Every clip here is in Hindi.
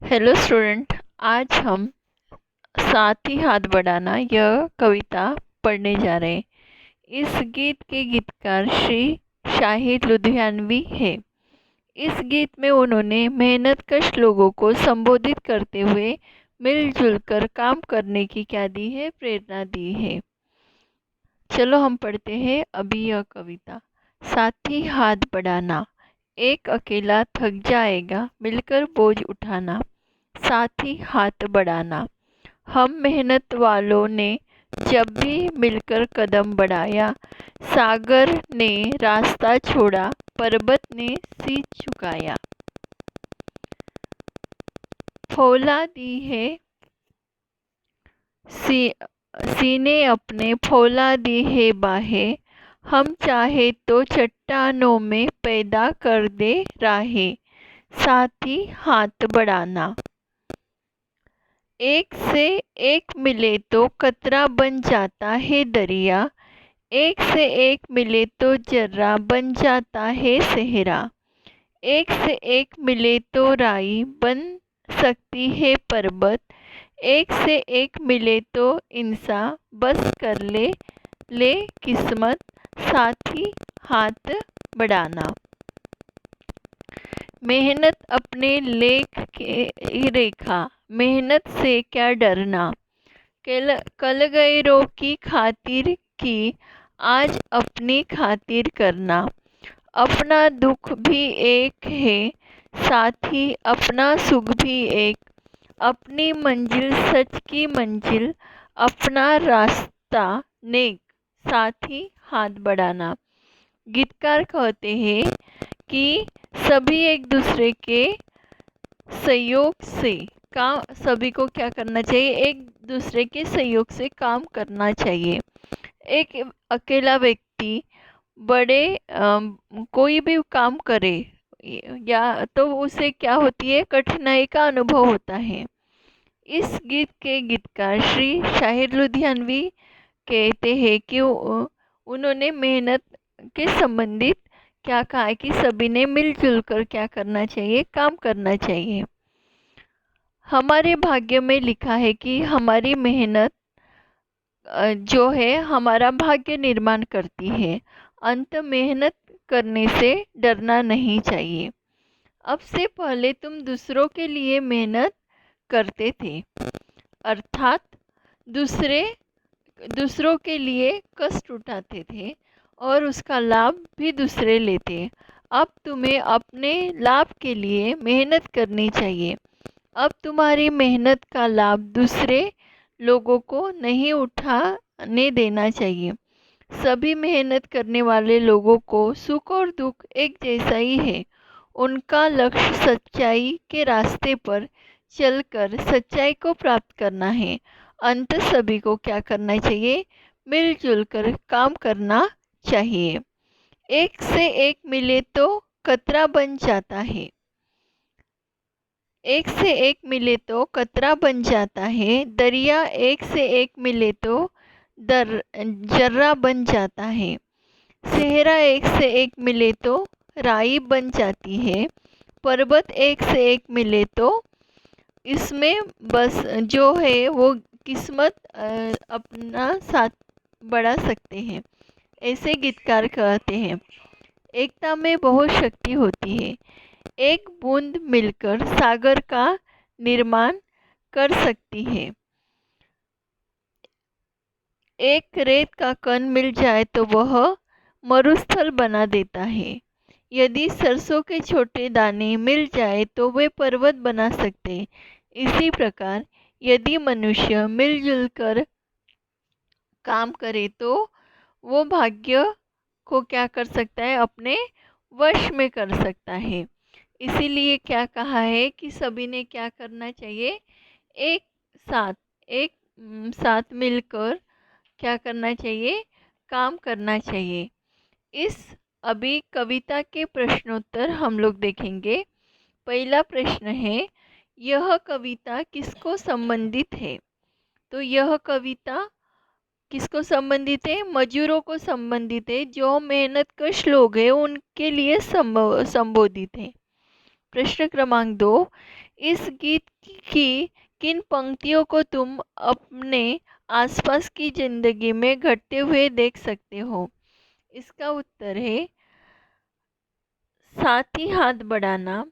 Hello student. आज हम साथ ही हाथ बढ़ाना यह कविता पढ़ने जा रहे हैं। इस गीत के गीतकार श्री शाहिद लुधियानवी है। इस गीत में उन्होंने मेहनतकश लोगों को संबोधित करते हुए मिलजुल कर काम करने की क्या दी है, प्रेरणा दी है। चलो हम पढ़ते हैं अभी यह कविता। साथी हाथ बढ़ाना, एक अकेला थक जाएगा, मिलकर बोझ उठाना। साथी हाथ बढ़ाना, हम मेहनत वालों ने जब भी मिलकर कदम बढ़ाया, सागर ने रास्ता छोड़ा, पर्वत ने सिर झुकाया। फौला दी है सी सीने अपने, फौला दी है बाहें, हम चाहे तो चट्टानों में पैदा कर दे राहें। साथी हाथ बढ़ाना, एक से एक मिले तो कतरा बन जाता है दरिया, एक से एक मिले तो जर्रा बन जाता है सहरा। एक से एक मिले तो राई बन सकती है पर्वत, एक से एक मिले तो इंसान बस कर ले किस्मत। साथी हाथ बढ़ाना, मेहनत अपने लेख की रेखा, मेहनत से क्या डरना। कल गैरों की खातिर की, आज अपनी खातिर करना। अपना दुख भी एक है, साथी अपना सुख भी एक। अपनी मंजिल सच की मंजिल, अपना रास्ता नेक। साथी हाथ बढ़ाना, गीतकार कहते हैं कि सभी एक दूसरे के सहयोग से काम, सभी को क्या करना चाहिए, एक दूसरे के सहयोग से काम करना चाहिए। एक अकेला व्यक्ति कोई भी काम करे या तो उसे क्या होती है, कठिनाई का अनुभव होता है। इस गीत के गीतकार श्री शाहिद लुधियानवी कहते हैं कि उन्होंने मेहनत के संबंधित क्या कहा है कि सभी ने मिलजुल कर क्या करना चाहिए, काम करना चाहिए। हमारे भाग्य में लिखा है कि हमारी मेहनत जो है हमारा भाग्य निर्माण करती है। अंत मेहनत करने से डरना नहीं चाहिए। अब से पहले तुम दूसरों के लिए मेहनत करते थे, अर्थात दूसरों के लिए कष्ट उठाते थे और उसका लाभ भी दूसरे लेते। अब तुम्हें अपने लाभ के लिए मेहनत करनी चाहिए। अब तुम्हारी मेहनत का लाभ दूसरे लोगों को नहीं उठाने देना चाहिए। सभी मेहनत करने वाले लोगों को सुख और दुख एक जैसा ही है। उनका लक्ष्य सच्चाई के रास्ते पर चलकर सच्चाई को प्राप्त करना है। अंत सभी को क्या करना चाहिए, मिलजुल कर काम करना चाहिए। एक से एक मिले तो कतरा बन जाता है, एक से एक मिले तो कतरा बन जाता है। दरिया एक से एक मिले तो जर्रा बन जाता है। सेहरा एक से एक मिले तो राई बन जाती है। पर्वत एक से एक मिले तो इसमें बस जो है वो किस्मत अपना साथ बढ़ा सकते हैं। ऐसे गीतकार कहते हैं, एकता में बहुत शक्ति होती है। एक बूंद मिलकर सागर का निर्माण कर सकती है। एक रेत का कण मिल जाए तो वह मरुस्थल बना देता है। यदि सरसों के छोटे दाने मिल जाए तो वे पर्वत बना सकते हैं। इसी प्रकार यदि मनुष्य मिलजुल कर काम करे तो वो भाग्य को क्या कर सकता है, अपने वश में कर सकता है। इसीलिए क्या कहा है कि सभी ने क्या करना चाहिए, एक साथ एक साथ मिलकर क्या करना चाहिए, काम करना चाहिए। इस अभी कविता के प्रश्नोत्तर हम लोग देखेंगे। पहला प्रश्न है, यह कविता किसको संबंधित है। तो यह कविता किसको संबंधित है, मजदूरों को संबंधित है, जो मेहनतकश लोग हैं उनके लिए संबोधित है। प्रश्न क्रमांक 2, इस गीत की किन पंक्तियों को तुम अपने आसपास की जिंदगी में घटते हुए देख सकते हो? इसका उत्तर है साथी हाथ बढ़ाना,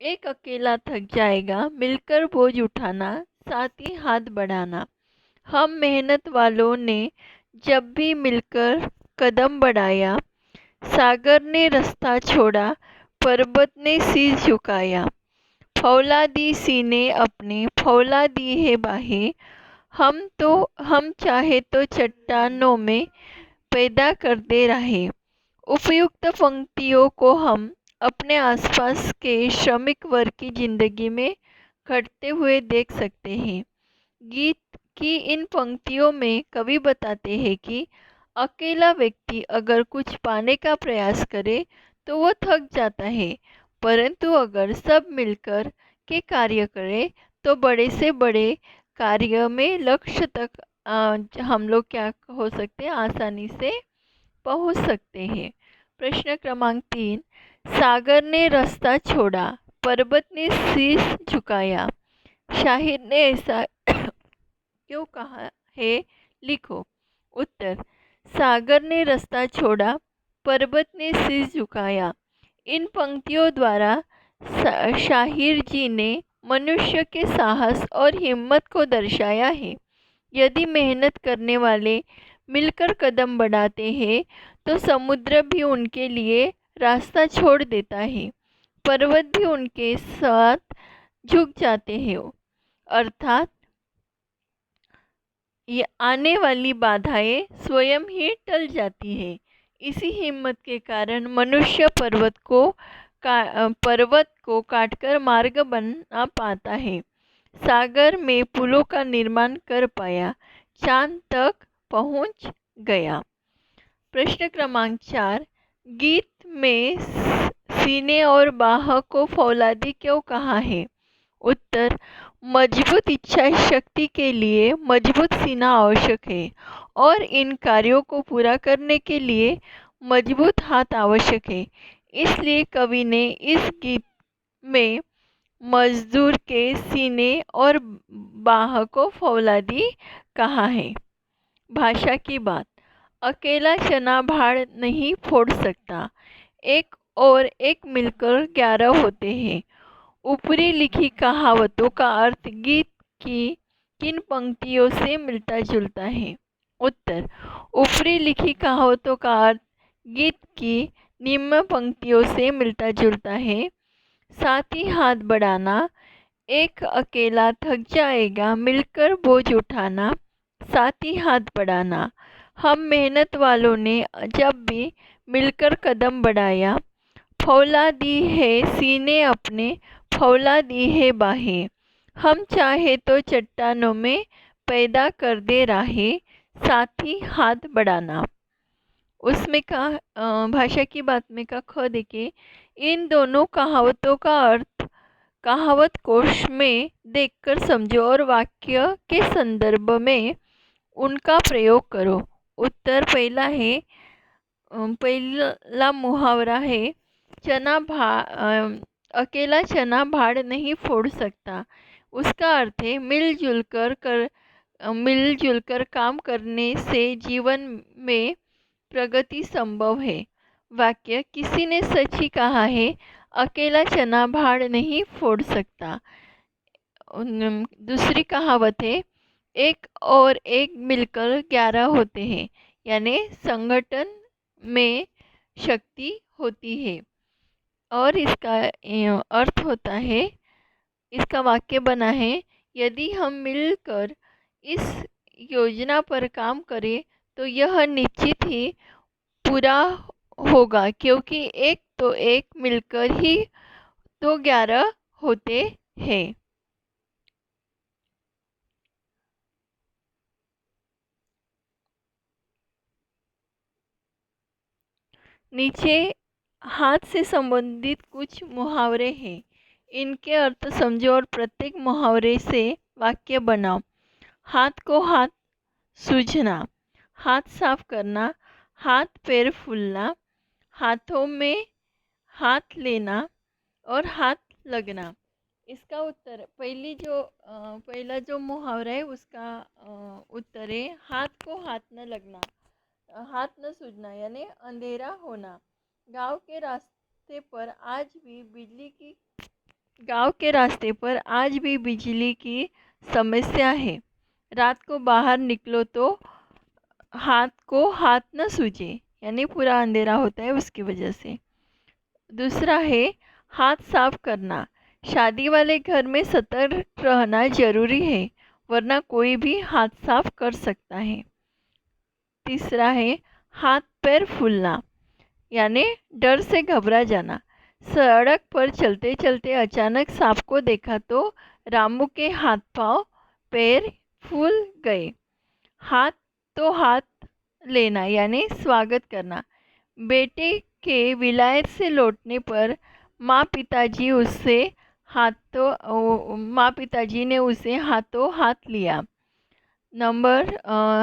एक अकेला थक जाएगा मिलकर बोझ उठाना, साथी हाथ बढ़ाना। हम मेहनत वालों ने जब भी मिलकर कदम बढ़ाया, सागर ने रास्ता छोड़ा, पर्वत ने शीश झुकाया, फौलादी सीने अपने, फौलादी है बाहें, हम चाहे तो चट्टानों में पैदा करते रहे। उपयुक्त पंक्तियों को हम अपने आसपास के श्रमिक वर्ग की जिंदगी में घटते हुए देख सकते हैं। गीत की इन पंक्तियों में कवि बताते हैं कि अकेला व्यक्ति अगर कुछ पाने का प्रयास करे तो वो थक जाता है, परंतु अगर सब मिलकर के कार्य करें तो बड़े से बड़े कार्य में लक्ष्य तक हम लोग क्या हो सकते हैं, आसानी से पहुंच सकते हैं। प्रश्न क्रमांक 3, सागर ने रास्ता छोड़ा, पर्वत ने शीश झुकाया, शाहिर ने ऐसा क्यों कहा है, लिखो। उत्तर, सागर ने रास्ता छोड़ा, पर्वत ने शीश झुकाया। इन पंक्तियों द्वारा शाहिर जी ने मनुष्य के साहस और हिम्मत को दर्शाया है। यदि मेहनत करने वाले मिलकर कदम बढ़ाते हैं तो समुद्र भी उनके लिए रास्ता छोड़ देता है, पर्वत भी उनके साथ झुक जाते हैं, अर्थात ये आने वाली बाधाएं स्वयं ही टल जाती है। इसी हिम्मत के कारण मनुष्य पर्वत को काटकर मार्ग बना पाता है, सागर में पुलों का निर्माण कर पाया, चांद तक पहुंच गया। प्रश्न क्रमांक 4, गीत में सीने और बाह को फौलादी क्यों कहा है? उत्तर, मजबूत इच्छा शक्ति के लिए मजबूत सीना आवश्यक है और इन कार्यों को पूरा करने के लिए मजबूत हाथ आवश्यक है। इसलिए कवि ने इस गीत में मजदूर के सीने और बाह को फौलादी कहा है। भाषा की बात, अकेला चना भाड़ नहीं फोड़ सकता, एक और एक मिलकर 11 होते हैं। ऊपरी लिखी कहावतों का अर्थ गीत की किन पंक्तियों से मिलता जुलता है? उत्तर, ऊपरी लिखी कहावतों का अर्थ गीत की निम्न पंक्तियों से मिलता जुलता है। साथी हाथ बढ़ाना, एक अकेला थक जाएगा मिलकर बोझ उठाना, साथी हाथ बढ़ाना। हम मेहनत वालों ने जब भी मिलकर कदम बढ़ाया, फौलादी है सीने अपने, फौलादी है बाहें, हम चाहे तो चट्टानों में पैदा कर दे राहें, साथी हाथ बढ़ाना। उसमें भाषा की बात में का ख देखिए, इन दोनों कहावतों का अर्थ कहावत कोश में देखकर समझो और वाक्य के संदर्भ में उनका प्रयोग करो। उत्तर पहला मुहावरा है, अकेला चना भाड़ नहीं फोड़ सकता। उसका अर्थ है मिलजुल कर काम करने से जीवन में प्रगति संभव है। वाक्य, किसी ने सच ही कहा है, अकेला चना भाड़ नहीं फोड़ सकता। दूसरी कहावत है, एक और एक मिलकर 11 होते हैं, यानी संगठन में शक्ति होती है। और इसका अर्थ होता है, इसका वाक्य बना है, यदि हम मिलकर इस योजना पर काम करें तो यह निश्चित ही पूरा होगा, क्योंकि एक तो एक मिलकर ही तो 11 होते हैं। नीचे हाथ से संबंधित कुछ मुहावरे हैं, इनके अर्थ समझो और प्रत्येक मुहावरे से वाक्य बनाओ। हाथ को हाथ सूझना, हाथ साफ करना, हाथ पैर फूलना, हाथों में हाथ लेना और हाथ लगना। इसका उत्तर पहला जो मुहावरा है उसका उत्तर है हाथ को हाथ न लगना, हाथ न सूझना यानी अंधेरा होना। गांव के रास्ते पर आज भी बिजली की गांव के रास्ते पर आज भी बिजली की समस्या है। रात को बाहर निकलो तो हाथ को हाथ न सूझे, यानी पूरा अंधेरा होता है उसकी वजह से। दूसरा है हाथ साफ करना। शादी वाले घर में सतर्क रहना जरूरी है, वरना कोई भी हाथ साफ कर सकता है। तीसरा है हाथ पैर फूलना, यानी डर से घबरा जाना। सड़क पर चलते चलते अचानक सांप को देखा तो रामू के हाथ पांव पैर फूल गए। हाथ तो हाथ लेना यानी स्वागत करना। बेटे के विलायत से लौटने पर माँ पिताजी ने उसे हाथों हाथ लिया।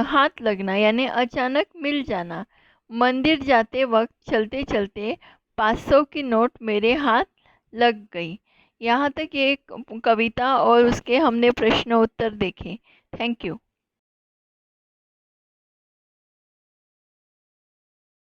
हाथ लगना यानी अचानक मिल जाना। मंदिर जाते वक्त चलते चलते 500 की नोट मेरे हाथ लग गई। यहाँ तक ये कविता और उसके हमने प्रश्न उत्तर देखे। Thank you.